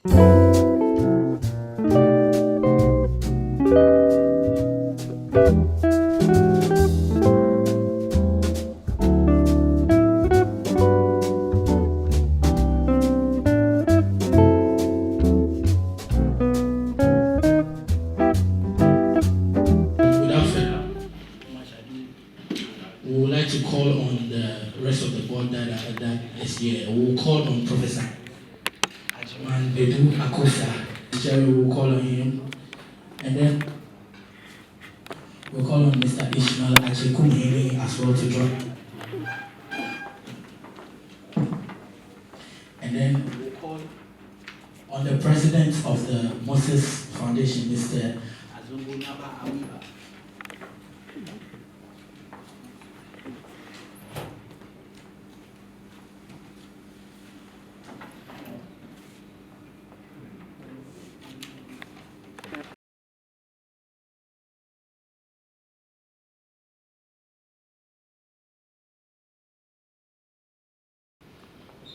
We would like to call on the rest of the board that is here. We will call on Professor Agyeman Badu Akosa. We will call on him. And then we'll call on Mr. Ishmeal Agyekumhene as well to join. And then we'll call on the president of the M.O.S.E.S Foundation, Mr. Azongo Nyaaba-Aweeba.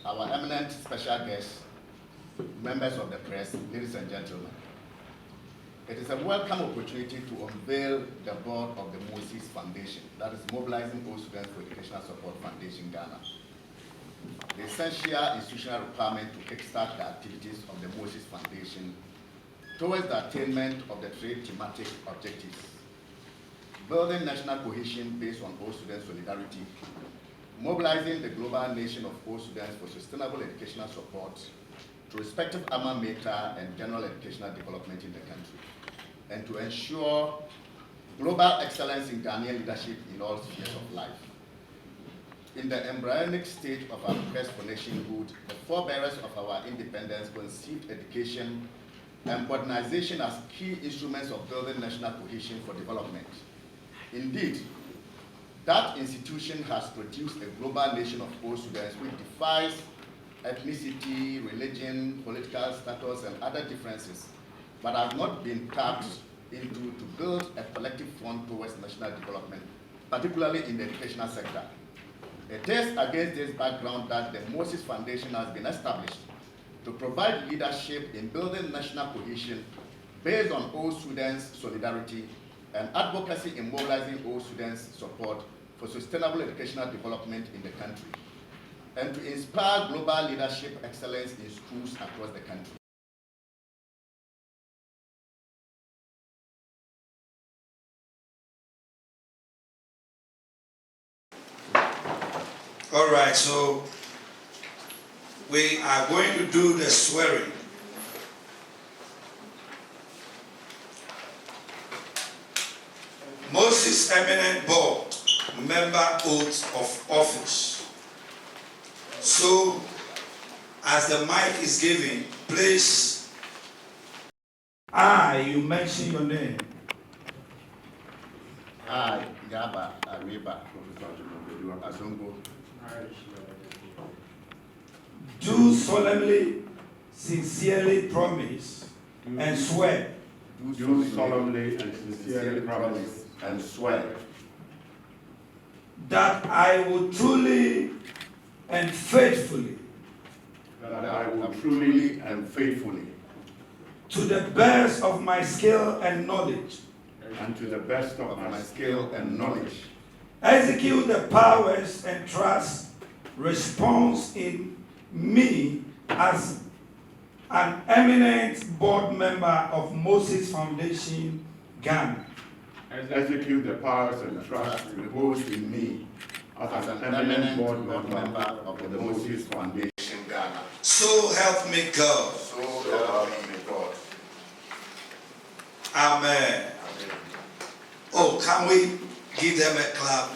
Our eminent special guests, members of the press, ladies and gentlemen, it is a welcome opportunity to unveil the board of the M.O.S.E.S Foundation, that is Mobilizing All Students for Educational Support Foundation, Ghana. The essential institutional requirement to kickstart the activities of the M.O.S.E.S Foundation towards the attainment of the three thematic objectives: building national cohesion based on all student solidarity, mobilizing the global nation of all students for sustainable educational support to respective alma mater and general educational development in the country, and to ensure global excellence in Ghanaian leadership in all spheres of life. In the embryonic stage of our quest for nationhood, the forebearers of our independence conceived education and modernization as key instruments of building national cohesion for development. Indeed, that institution has produced a global nation of all students which defies ethnicity, religion, political status, and other differences, but has not been tapped into to build a collective front towards national development, particularly in the educational sector. It is against this background that the M.O.S.E.S Foundation has been established to provide leadership in building national cohesion based on all students' solidarity and advocacy in mobilizing all students' support for sustainable educational development in the country, and to inspire global leadership excellence in schools across the country. All right, so we are going to do the swearing. M.O.S.E.S Eminent Board Member Oath of Office. So, as the mic is given, please, you mention your name. I, Nyaaba-Aweeba, Azongo, do solemnly, sincerely promise and swear. Do solemnly and sincerely promise and swear that I will truly and faithfully, that I will truly and faithfully, to the best of my skill and knowledge, and to the best of my skill and knowledge, execute the powers and trust response in me as an eminent board member of M.O.S.E.S Foundation, Ghana. execute the powers and trust reposed in me as an eminent board member of the M.O.S.E.S Foundation, Ghana. So help me God. So help me God. Amen. Amen. Oh, can we give them a clap?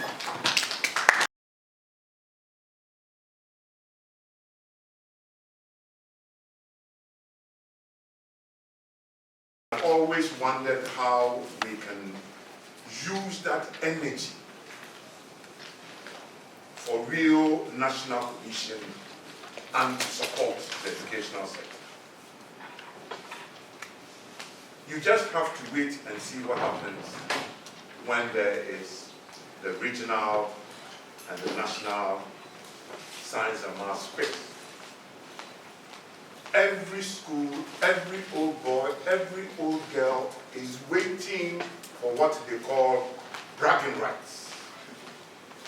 I've always wondered how we can use that energy for real national cohesion and to support the educational sector. You just have to wait and see what happens when there is the regional and the national science and math space. every school, every old boy, every old girl is waiting for what they call bragging rights.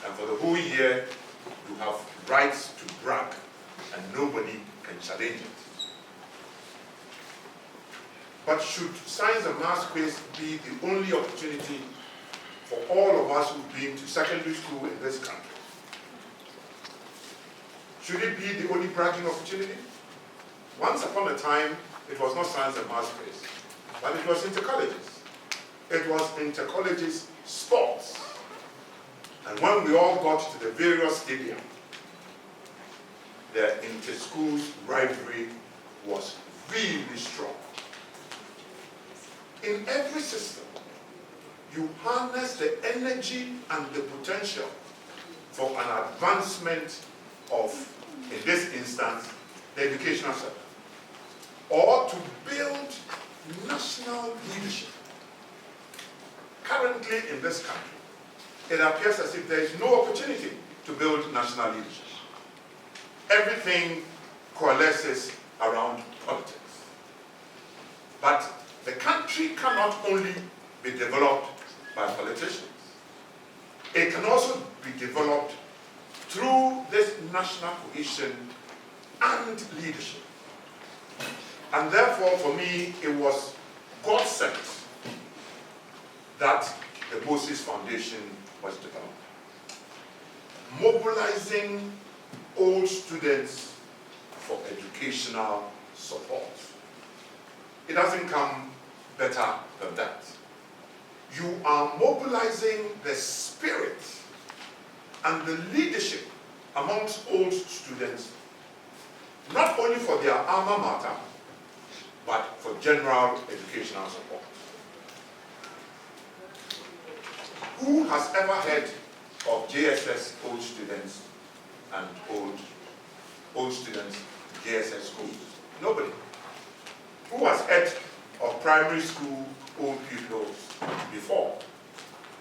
And for the whole year, you have rights to brag, and nobody can challenge it. But should science and maths quiz be the only opportunity for all of us who've been to secondary school in this country? Should it be the only bragging opportunity? Once upon a time, it was not science and maths quiz, but it was inter-colleges. It was inter-colleges sports. And when we all got to the various stadia, the inter-schools rivalry was really strong. In every system, you harness the energy and the potential for an advancement of, in this instance, the educational sector, or to build national leadership. Currently in this country, it appears as if there is no opportunity to build national leadership. Everything coalesces around politics. But the country cannot only be developed by politicians. It can also be developed through this national cohesion and leadership. And therefore, for me, it was God-sent that the M.O.S.E.S Foundation was developed. Mobilizing old students for educational support. It doesn't come better than that. You are mobilizing the spirit and the leadership amongst old students, not only for their alma mater, but for general educational support. Who has ever heard of JSS old students and old students JSS schools? Nobody. Who has heard of primary school old pupils before?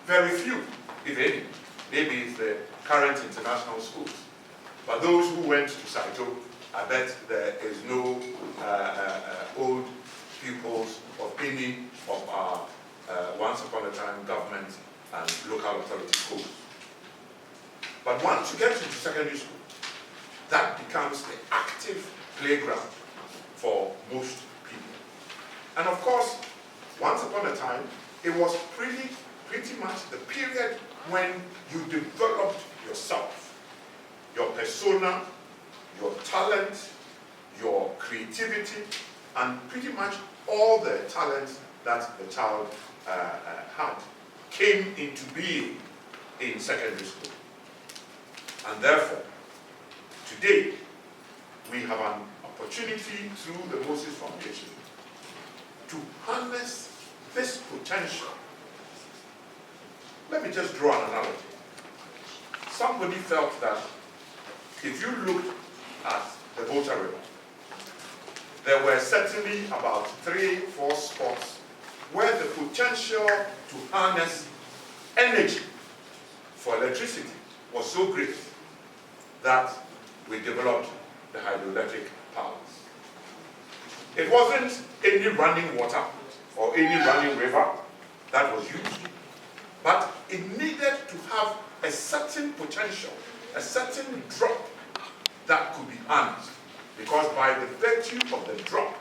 Very few, if any. Maybe it's the current international schools. But those who went to Saito, I bet there is no old pupils of any of our once upon a time government and local authority schools. But once you get into secondary school, that becomes the active playground for most people. And of course, once upon a time, it was pretty much the period when you developed yourself, your persona, your talent, your creativity, and pretty much all the talents that the child had came into being in secondary school. And therefore, today, we have an opportunity through the M.O.S.E.S Foundation to harness this potential. Let me just draw an analogy. Somebody felt that if you looked at the Volta River, there were certainly about 3-4 spots where the potential to harness energy for electricity was so great that we developed the hydroelectric powers. It wasn't any running water or any running river that was used, but it needed to have a certain potential, a certain drop that could be harnessed, because by the virtue of the drop,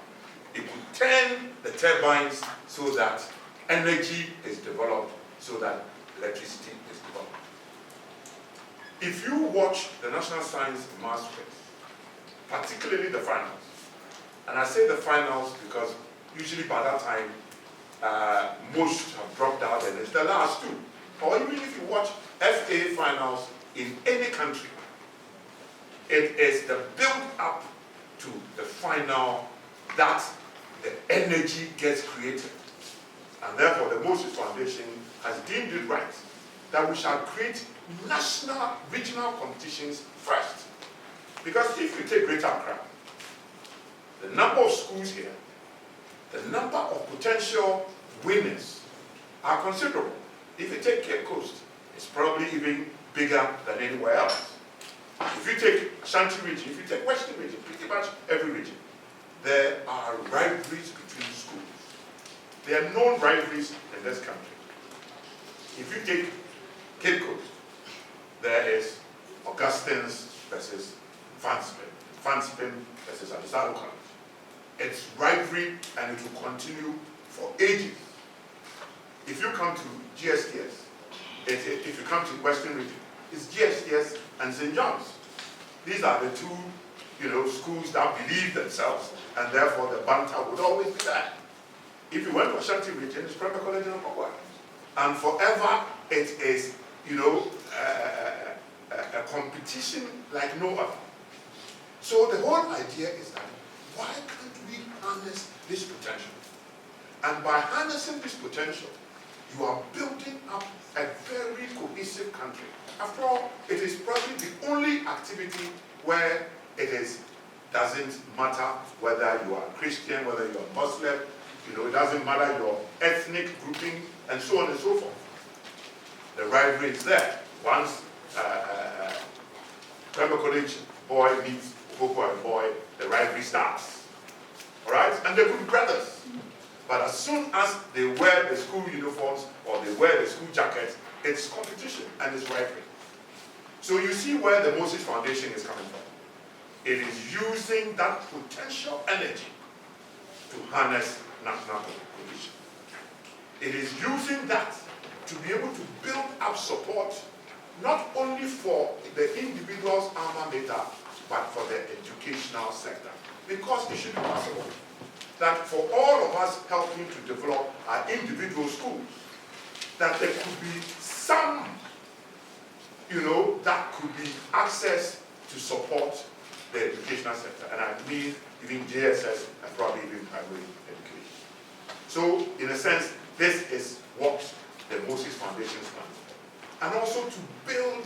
it could turn the turbines so that energy is developed, so that electricity is developed. If you watch the National Science and Maths quiz, particularly the finals, and I say the finals because usually by that time, most have dropped out and it's the last two. Or even if you watch FA finals in any country, it is the build-up to the final that the energy gets created. And therefore, the M.O.S.E.S Foundation has deemed it right that we shall create national, regional competitions first. Because if you take Greater Accra, the number of schools here, the number of potential winners are considerable. If you take Cape Coast, it's probably even bigger than anywhere else. If you take Ashanti region, if you take Western region, pretty much every region, there are rivalries between schools. There are known rivalries in this country. If you take Cape Coast, there is Augustine's versus Fanspin versus Adisado College. It's rivalry and it will continue for ages. If you come to GSTS, if you come to Western Region, it's GSTS and St. John's. These are the two, schools that believe themselves, and therefore the banter would always be there. If you went to Ashanti Region, it's Premier College and Power. And forever it is, a competition like no other. So the whole idea is that why can't we harness this potential? And by harnessing this potential, you are building up a very cohesive country. After all, it is probably the only activity where doesn't matter whether you are Christian, whether you are Muslim, it doesn't matter your ethnic grouping, and so on and so forth. The rivalry is there. Once Premier College boy meets Boko boy, the rivalry starts. All right? And they could be brothers. But as soon as they wear the school uniforms or they wear the school jackets, it's competition and it's rivalry. So you see where the M.O.S.E.S Foundation is coming from. It is using that potential energy to harness national cohesion. It is using that to be able to build up support not only for the individual's alma mater, but for the educational sector. Because it should be possible that for all of us helping to develop our individual schools, that there could be some, that could be access to support the educational sector. And I mean even JSS and probably even primary education. So, in a sense, this is what the M.O.S.E.S Foundation stands for. And also to build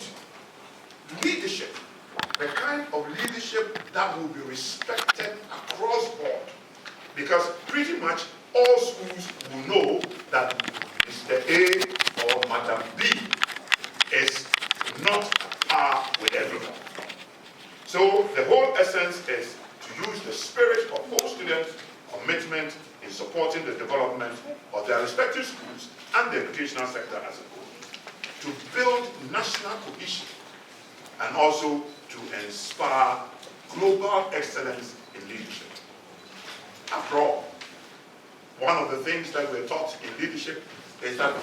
leadership, the kind of leadership that will be respected across board. Because pretty much all schools will know that Mr. A or Madam B is not par with everyone. So the whole essence is to use the spirit of all students' commitment in supporting the development of their respective schools and the educational sector as a whole, to build national cohesion and also to inspire global excellence in leadership. After all, one of the things that we're taught in leadership is that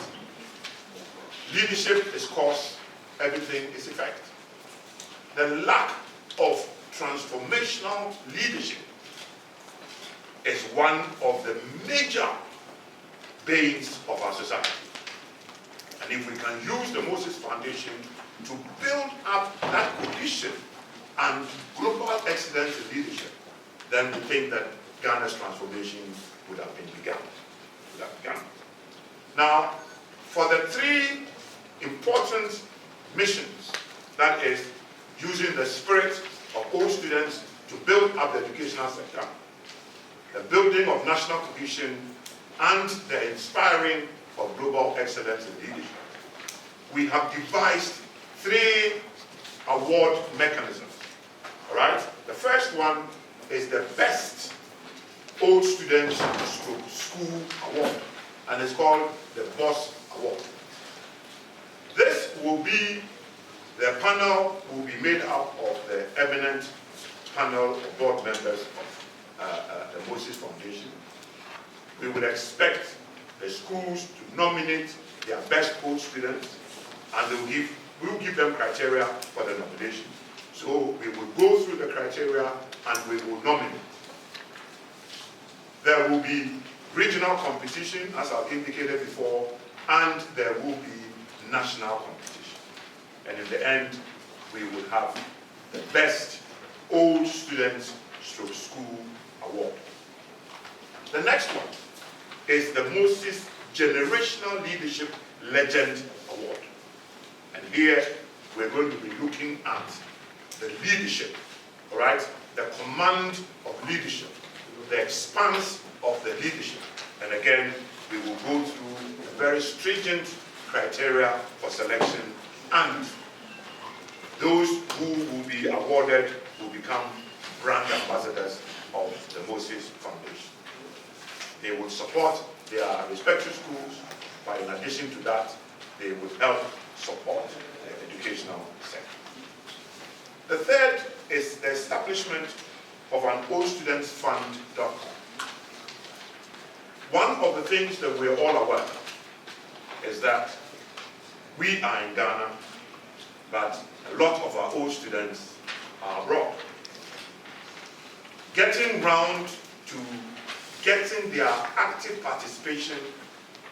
leadership is cause, everything is effect. The lack of transformational leadership is one of the major banes of our society. And if we can use the M.O.S.E.S Foundation to build up that cohesion and global excellence in leadership, then we think that Ghana's transformation would have been begun. Now, for the three important missions, that is, using the spirit of all students to build up the educational sector, the building of national cohesion, and the inspiring of global excellence in leadership, we have devised three award mechanisms. All right? The first one is the Best Old Students School Award, and it's called the M.O.S.E.S Award. This will be, the panel will be made up of the eminent panel of board members of the M.O.S.E.S Foundation. We would expect the schools to nominate their best old students, and we'll give them criteria for the nomination. So we will go through the criteria and we will nominate. There will be regional competition, as I've indicated before, and there will be national competition. And in the end, we will have the Best Old Students School Award. The next one is the M.O.S.E.S Generational Leadership Legend Award. And here, we're going to be looking at the leadership, all right? The command of leadership, the expanse of the leadership. And again, we will go through a very stringent criteria for selection, and those who will be awarded will become brand ambassadors of the M.O.S.E.S Foundation. They would support their respective schools, but in addition to that, they would help support the educational sector. The third is the establishment of an oldstudentsfund.com. One of the things that we're all aware of is that we are in Ghana, but a lot of our old students are abroad. Getting round to getting their active participation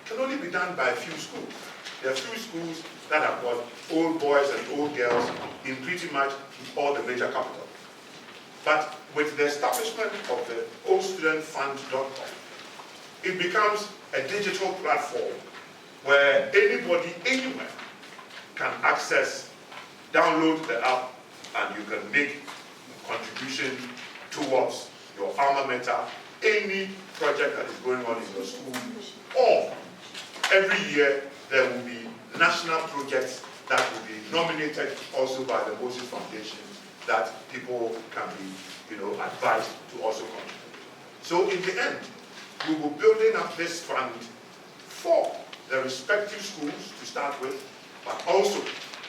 can only be done by a few schools. There are few schools that have got old boys and old girls in pretty much all the major capitals. But with the establishment of the oldstudentfund.com, it becomes a digital platform where anybody, anywhere, can access, download the app, and you can make a contribution towards your alma mater, any project that is going on in your school, or every year there will be national projects that will be nominated also by the M.O.S.E.S Foundation that people can be, advised to also contribute. So in the end, we will be building up this fund for the respective schools to start with, but also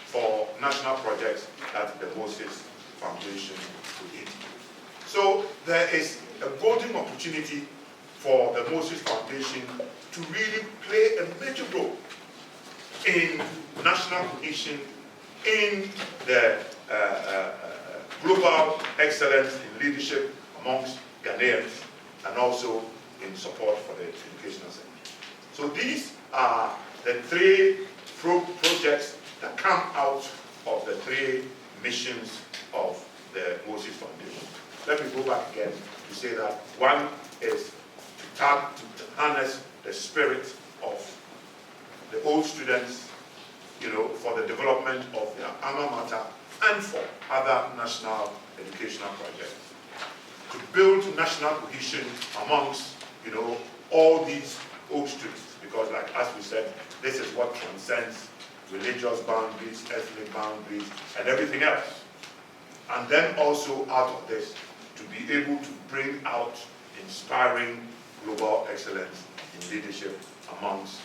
for national projects that the M.O.S.E.S Foundation will lead. So there is a golden opportunity for the M.O.S.E.S Foundation to really play a major role in national cohesion, in the global excellence in leadership amongst Ghanaians, and also in support for the educational sector. So these are the three projects that come out of the three missions of the M.O.S.E.S Foundation. Let me go back again to say that one is to harness the spirit of the old students, for the development of their alma mater and for other national educational projects. To build national cohesion amongst, all these old students, because as we said, this is what transcends religious boundaries, ethnic boundaries, and everything else. And then also out of this, to be able to bring out inspiring global excellence in leadership amongst,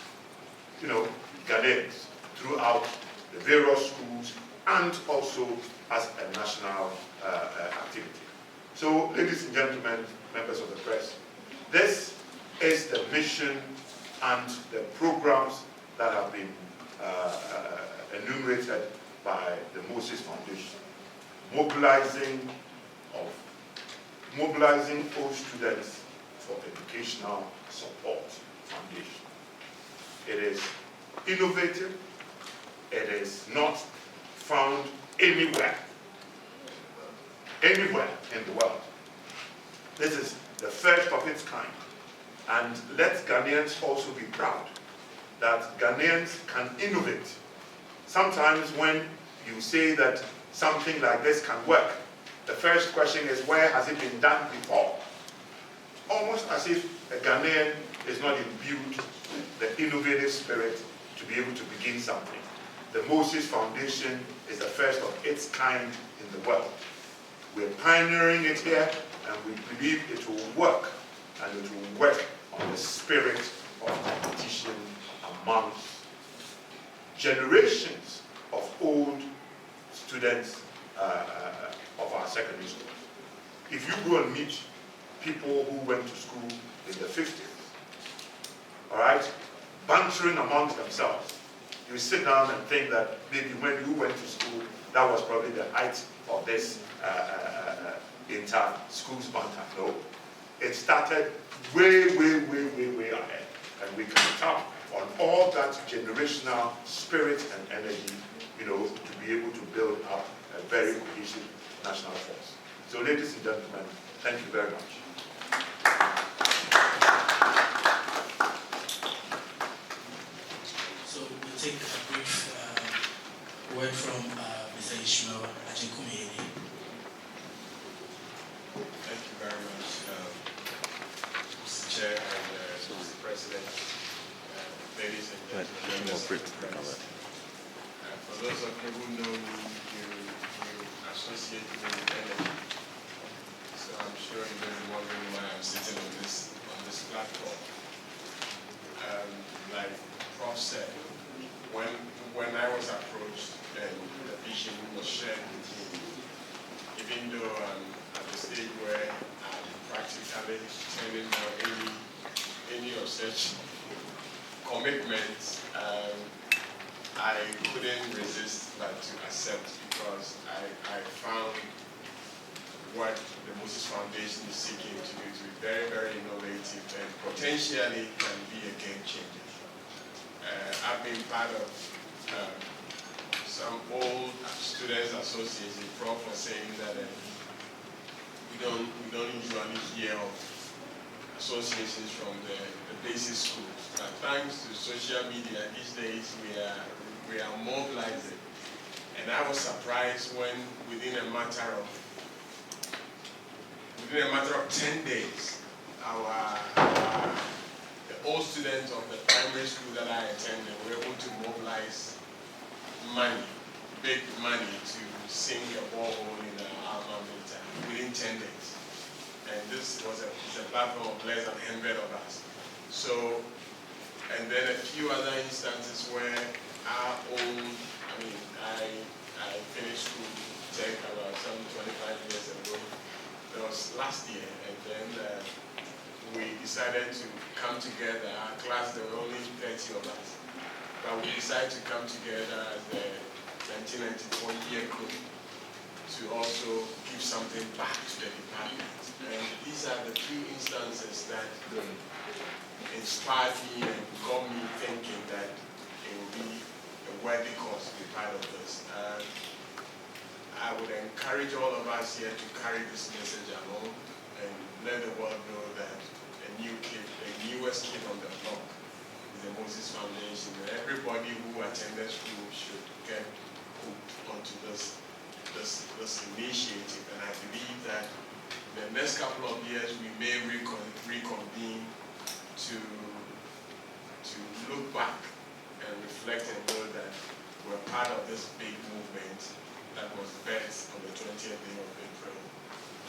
Ghanaians throughout the various schools and also as a national activity. So, ladies and gentlemen, members of the press, this is the mission and the programs that have been enumerated by the M.O.S.E.S Foundation, mobilizing all students for educational support foundation. It is innovative. It is not found anywhere in the world. This is the first of its kind. And let Ghanaians also be proud that Ghanaians can innovate. Sometimes when you say that something like this can work, the first question is, where has it been done before? Almost as if a Ghanaian is not imbued with the innovative spirit to be able to begin something. The M.O.S.E.S Foundation is the first of its kind in the world. We're pioneering it here, and we believe it will work, and it will work on the spirit of competition amongst generations of old students of our secondary schools. If you go and meet people who went to school in the 50s, all right, bantering amongst themselves, you sit down and think that maybe when you went to school, that was probably the height of this inter-schools banter. No, it started way ahead, and we can tap on all that generational spirit and energy, to be able to build up a very cohesive national force. So, ladies and gentlemen, thank you very much. So we'll take a brief word from Mr. Ishmeal Agyekumhene. Thank you very much, Mr. Chair and Mr. President, ladies and gentlemen, members of the press. For those of you who know me, you associate me with energy. sure you may be wondering why I'm sitting on this platform. Like Prof said, when I was approached and the vision was shared with me, even though I'm at the stage where I'm practically turning down any of such commitments, I couldn't resist but to accept, because I found what the M.O.S.E.S Foundation is seeking to do to be very, very innovative and potentially can be a game changer. I've been part of some old students association. Prof was saying that we don't usually hear of associations from the basic schools. But thanks to social media these days, we are mobilizing. And I was surprised when within a matter of 10 days, the old students of the primary school that I attended were able to mobilize money, big money, to sink a borehole in our alma mater within 10 days. And this was a platform of less than 100 of us. So, and then a few other instances where our own, I finished school tech about some 25 years ago. That was last year, and then we decided to come together. Our class, there were only 30 of us, but we decided to come together as the 1994 year group to also give something back to the department. And these are the few instances that inspired me and got me thinking that it would be a worthy cause to be part of this. I would encourage all of us here to carry this message along and let the world know that the newest kid on the block is the M.O.S.E.S Foundation, and everybody who attended school should get hooked onto this initiative. And I believe that in the next couple of years we may reconvene to look back and reflect and know that we're part of this big movement that was birthed on the 20th day of April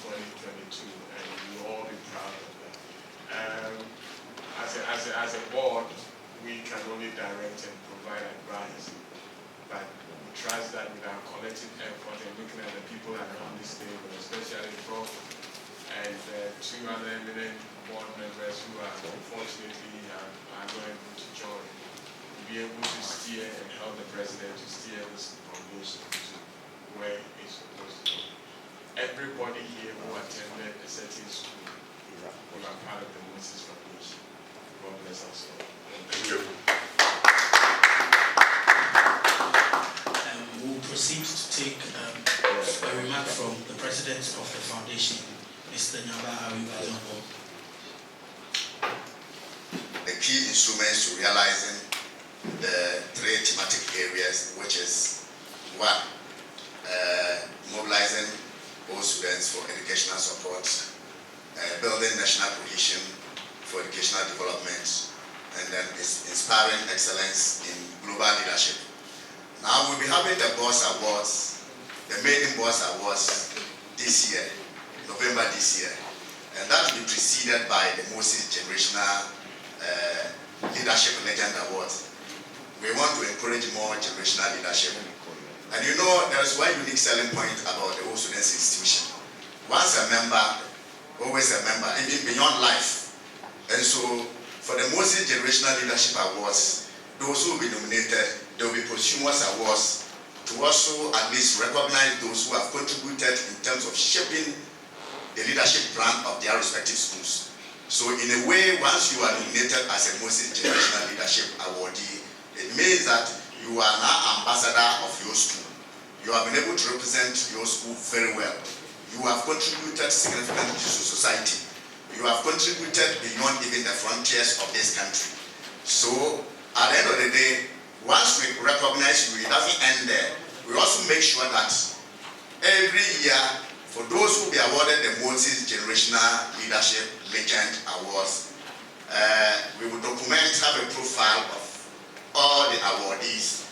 2022, and we'll all be proud of that. As a board, we can only direct and provide advice, but we trust that with our collective effort and looking at the people around this table, especially Prof and two other eminent board members who are unfortunately are not able to join, to be able to steer and help the president to steer this foundation to where it's supposed to go. Everybody here who attended a certain school, we are part of the M.O.S.E.S Foundation. God bless us all. Thank you. We'll proceed to take a remark from the president of the foundation, Mr. Nyaaba-Aweeba Azongo. The key instruments to realizing the three thematic areas, which is one, mobilizing all students for educational support, building national cohesion for educational development, and then inspiring excellence in global leadership. Now we'll be having the M.O.S.E.S Awards, the maiden M.O.S.E.S Awards this year, November this year, and that will be preceded by the M.O.S.E.S Generational Leadership Legend Awards. We want to encourage more generational leadership. And you know, there is one unique selling point about the O.S.E.S institution. Once a member, always a member, even beyond life. And so, for the M.O.S.E.S Generational Leadership Awards, those who will be nominated, there will be posthumous awards to also at least recognize those who have contributed in terms of shaping the leadership plan of their respective schools. So in a way, once you are nominated as a M.O.S.E.S Generational Leadership Awardee, it means that you are now ambassador of your school. You have been able to represent your school very well. You have contributed significantly to society. You have contributed beyond even the frontiers of this country. So at the end of the day, once we recognize you, it doesn't end there. We also make sure that every year, for those who will be awarded the M.O.S.E.S Generational Leadership Legend Awards, we will document, have a profile of all the awardees,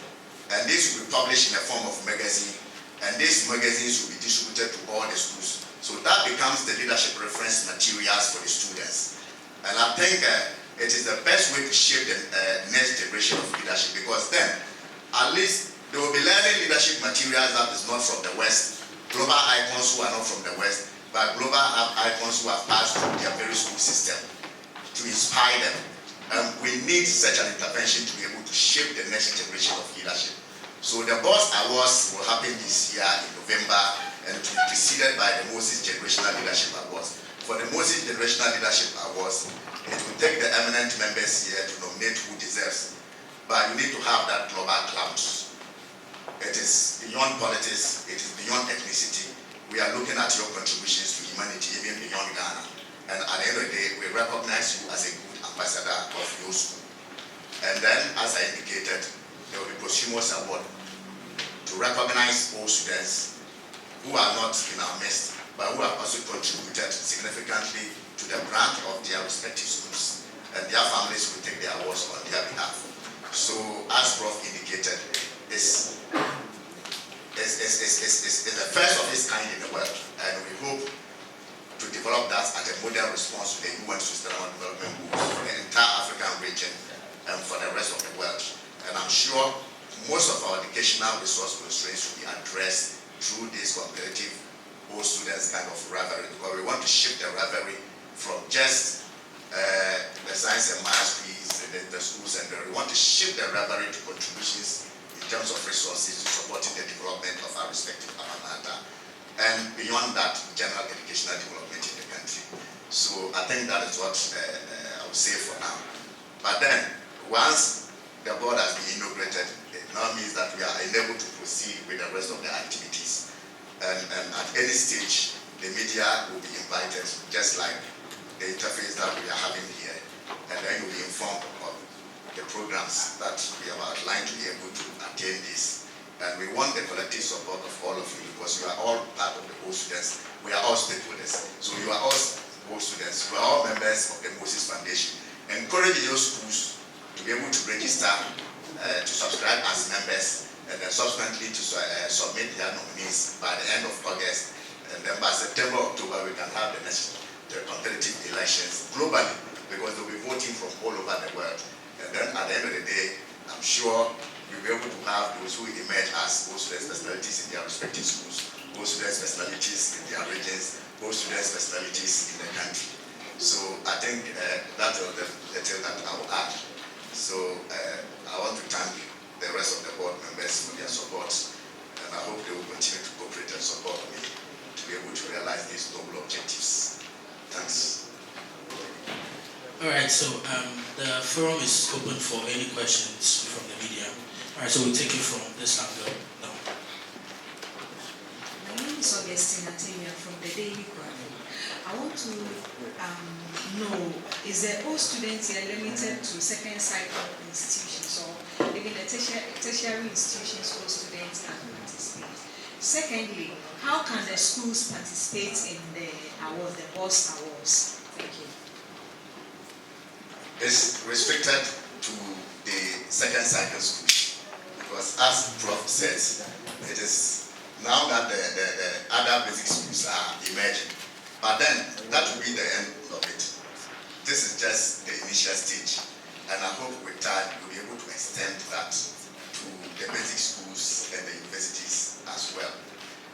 and this will be published in the form of magazine, and these magazines will be distributed to all the schools. So that becomes the leadership reference materials for the students. And I think it is the best way to shape the next generation of leadership, because then at least they will be learning leadership materials that is not from the West, global icons who are not from the West, but global icons who have passed through their very school system to inspire them. We need such an intervention to be able to shape the next generation of leadership. So the M.O.S.E.S Awards will happen this year in November, and it will be preceded by the M.O.S.E.S Generational Leadership Awards. For the M.O.S.E.S Generational Leadership Awards, it will take the eminent members here to nominate who deserves, but you need to have that global clout. It is beyond politics, it is beyond ethnicity. We are looking at your contributions to humanity, even beyond Ghana. And at the end of the day, we recognize you as a good ambassador of your school. And then, as I indicated, there will be posthumous award to recognize all students who are not in our midst, but who have also contributed significantly to the brand of their respective schools. And their families will take their awards on their behalf. So, as Prof indicated, it's the first of its kind in the world, and we hope to develop that as a model response to the UN Sustainable Development Goals for the entire African region and for the rest of the world. And I'm sure most of our educational resource constraints will be addressed through this competitive all students kind of rivalry, because we want to shift the rivalry from just the science and math quiz and the schools, and we want to shift the rivalry to contributions in terms of resources to supporting the development of our respective alma mater, and beyond that, general educational development in the country. So I think that is what I would say for now. But then, once the board has been inaugurated, it now means that we are enabled to proceed with the rest of the activities. And at any stage, the media will be invited, just like the interface that we are having here. And then you'll be informed of the programs that we have outlined to be able to attain this. And we want the collective support of all of you, because you are all part of the whole students. We are all stakeholders. So you are all whole students. You are all members of the M.O.S.E.S Foundation. Encourage your schools to be able to register, to subscribe as members, and then subsequently to submit their nominees by the end of August. And then by September, October, we can have the competitive elections globally, because they'll be voting from all over the world. And then at the end of the day, I'm sure we'll be able to have those who emerge as post-student personalities in their respective schools, post-student personalities in their regions, post-student personalities in the country. So I think that's the detail that I will add. So I want to thank the rest of the board members for their support, and I hope they will continue to cooperate and support me to be able to realize these noble objectives. Thanks. All right, so the forum is open for any questions from the media. All right, so we'll take it from this angle now. My name is Augustine Atemia from the Daily Chronicle. I want to know, is the all students here limited to second cycle institutions, or even the tertiary institutions all students can participate? Secondly, how can the schools participate in the award, the M.O.S.E.S Awards? Thank you. It's restricted to the second cycle schools, because as Prof says, it is now that the other basic schools are emerging. But then, that will be the end of it. This is just the initial stage. And I hope with time, we'll be able to extend that to the basic schools and the universities as well.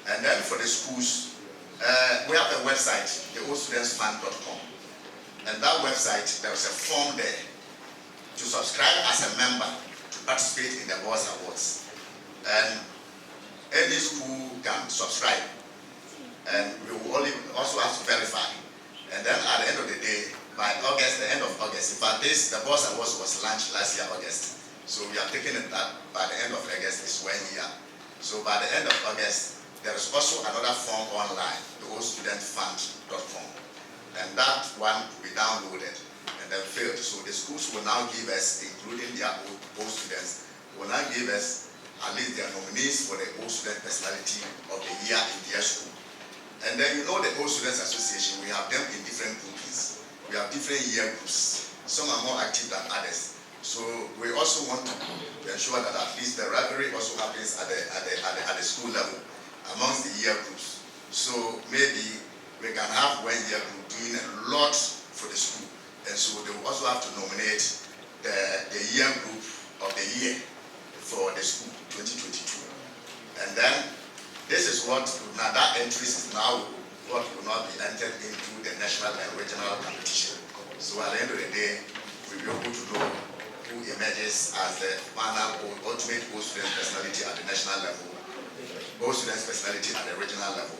And then for the schools, we have a website, theoldstudentsfund.com. And that website, there is a form there to subscribe as a member to participate in the M.O.S.E.S Awards. And any school can subscribe. And we will also have to verify. And then at the end of the day, by August, the end of August, in fact, the M.O.S.E.S Awards was launched last year, August. So we are taking it that by the end of August is 1 year. So by the end of August, there is also another form online, theoldstudentsfund.com. And that one will be downloaded and then filled. So the schools will now give us, including their old students, will now give us at least their nominees for the old student personality of the year in their school. And then the Old Students Association, we have them in different groupings. We have different year groups. Some are more active than others. So we also want to ensure that at least the rivalry also happens at the school level amongst the year groups. So maybe we can have 1 year group doing a lot for the school. And so they will also have to nominate the year group of the year for the school 2022. And then this is what, now that entries is now what will not be entered into the national and regional competition. So at the end of the day, we'll be able to know who emerges as the final ultimate O-student personality at the national level, O-student personality at the regional level,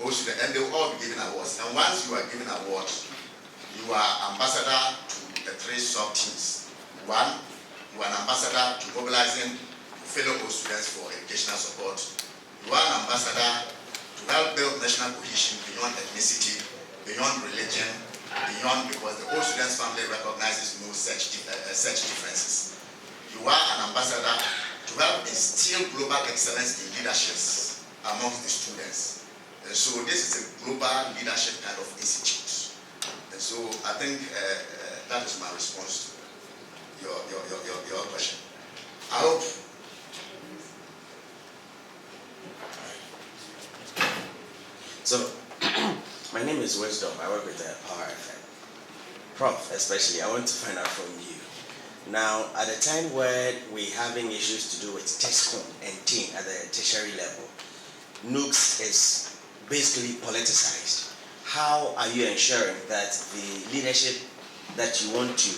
and they will all be given awards. And once you are given awards, you are ambassador to the 3 sub-teams. 1, you are an ambassador to mobilizing fellow O-students for educational support. You are an ambassador to help build national cohesion beyond ethnicity, beyond religion, beyond, because the O-students family recognizes no such differences. You are an ambassador to help instill global excellence in leaderships amongst the students. And so this is a global leadership kind of institute. And so I think that is my response to your question. I hope. So, my name is Wisdom. I work with the Power FM. Prof, especially, I want to find out from you. Now, at a time where we're having issues to do with TESCOM and TEEN at the tertiary level, M.O.S.E.S is basically politicized. How are you ensuring that the leadership that you want to,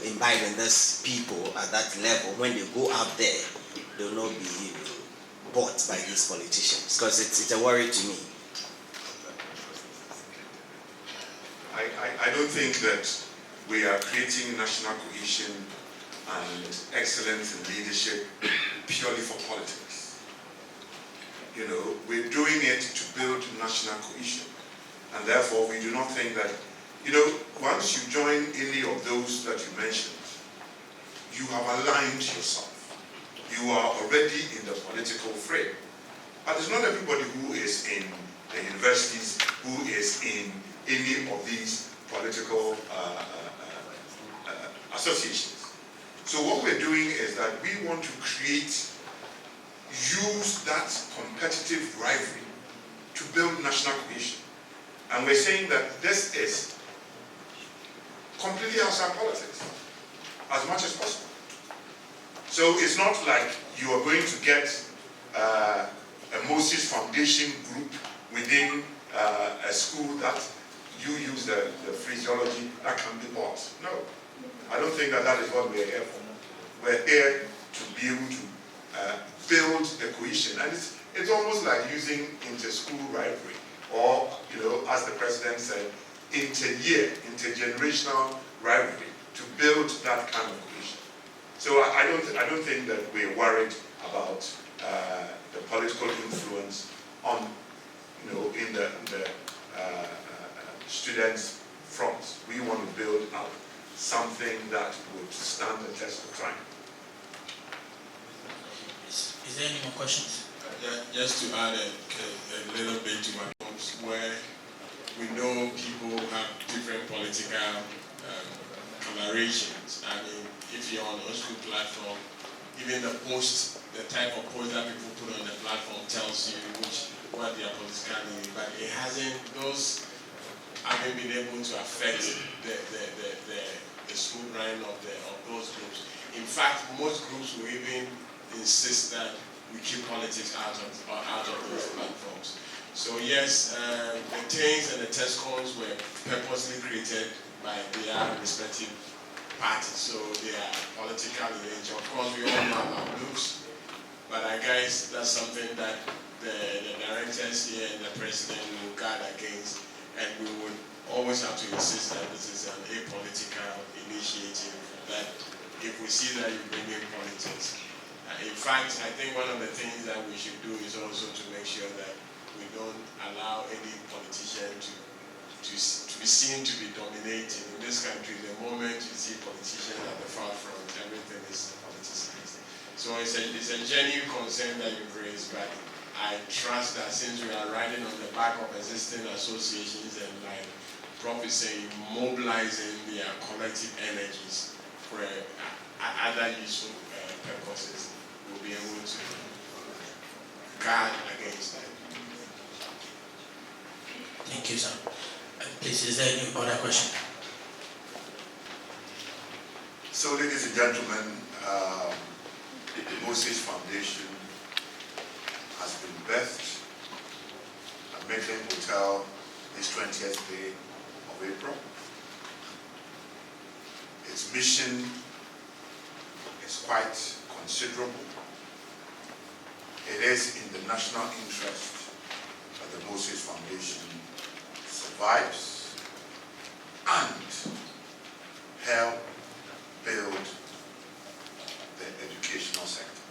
imbibe in these people at that level, when they go out there, they will not be bought by these politicians? Because it's a worry to me. I don't think that we are creating national cohesion and excellence in leadership purely for politics. We're doing it to build national cohesion. And therefore, we do not think that, once you join any of those that you mentioned, you have aligned yourself. You are already in the political frame. But it's not everybody who is in the universities who is in any of these political associations. So what we're doing is that we want to use that competitive rivalry to build national cohesion. And we're saying that this is completely outside politics, as much as possible. So it's not like you are going to get a M.O.S.E.S Foundation group within a school that you use the phraseology that can be bought. No, I don't think that is what we're here for. We're here to be able to build the cohesion. And it's almost like using inter-school rivalry, or, as the president said, intergenerational rivalry to build that kind of cohesion. So I don't think that we're worried about the political influence on, in the students' front. We want to build out something that would stand the test of time. Is there any more questions? Just to add a little bit to my points, where we know people have different political colorations. I mean, if you're on a school platform, even the type of post that people put on the platform tells you what their political is, but it hasn't, those haven't been able to affect the smooth running of those groups. In fact, most groups will even insist that we keep politics out of those platforms. So yes, the TEENs and the TESCOMs were purposely created by their respective parties, so they are political in nature. Of course, we all know about groups, but I guess that's something that the directors here and the president will guard against, and we would always have to insist that this is an apolitical initiative, that if we see that you bring in politics. In fact, I think one of the things that we should do is also to make sure that we don't allow any politician to be seen to be dominating. In this country, the moment you see politicians at the forefront, everything is politicized. So it's a genuine concern that you've raised, but I trust that since we are riding on the back of existing associations and, like Prof is saying, mobilizing their collective energies for other useful purposes, we'll be able to guard against that. Thank you, sir. Please, is there any other question? So, ladies and gentlemen, the M.O.S.E.S Foundation has been birthed at Miklin Hotel this 20th day of April. Its mission is quite considerable. It is in the national interest that the M.O.S.E.S Foundation survives and help build the educational sector.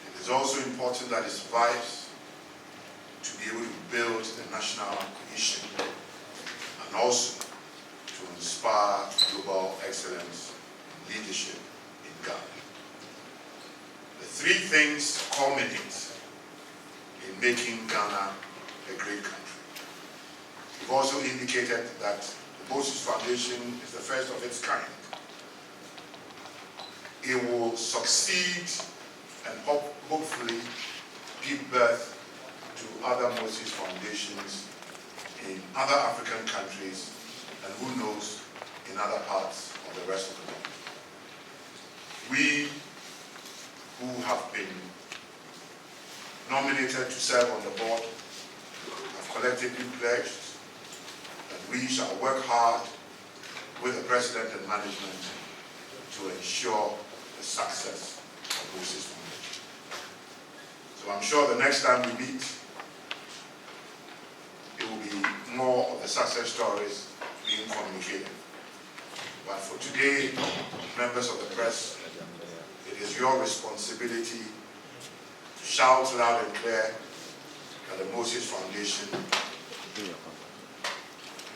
It is also important that it survives to be able to build the national cohesion and also to inspire global excellence and leadership in Ghana. The three things culminate in making Ghana a great country. We've also indicated that the M.O.S.E.S Foundation is the first of its kind. It will succeed and hopefully give birth to other M.O.S.E.S foundations in other African countries and who knows, in other parts of the rest of the world. We who have been nominated to serve on the board have collectively pledged that we shall work hard with the President and management to ensure the success of M.O.S.E.S Foundation. So I'm sure the next time we meet, it will be more of the success stories being communicated. But for today, members of the press, it is your responsibility to shout loud and clear that the M.O.S.E.S Foundation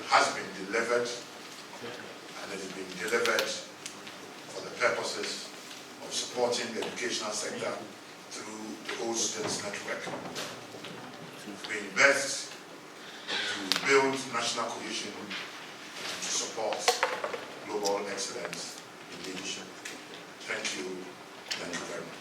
has been delivered, and it has been delivered for the purposes of supporting the educational sector through the All Students Network. Being best to build national cohesion and to support global excellence in leadership. Thank you very much.